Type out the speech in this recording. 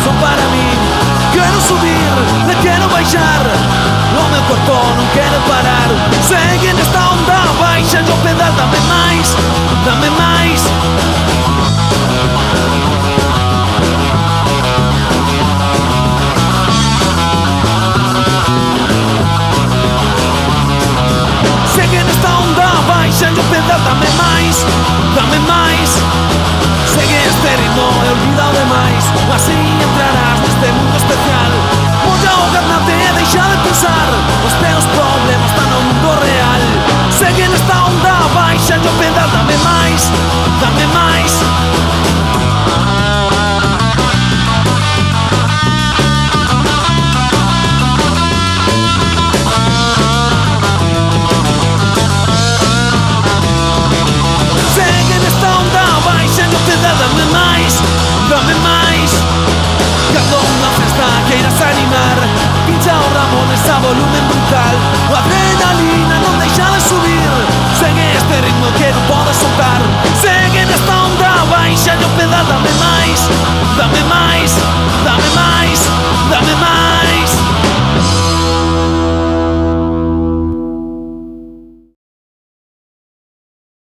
son para mí. Quero subir, le quero baixar, o meu corpo non quere parar. Segue nesta onda baixa, yo pedal, dame máis, dame máis. Segue nesta onda baixa, yo pedal, dame máis, dame máis. Segue este ritmo e olvida o demais, así entrarás neste mundo especial. Voy a ahogarte e deixa de pensar, os teus problemas están no mundo real. Segue nesta onda baixa, yo pedal, dame máis, dame máis. Segue nesta onda baixa, yo pedal, dame máis, dame máis. Cando unha festa queiras animar, pincha o Ramones a volumen brutal. O adrenalina non deixa de subir, segue este ritmo que non podes soltar. Segue nesta onda baixa, yo pedal, dame máis, dame máis, dame máis, dame máis.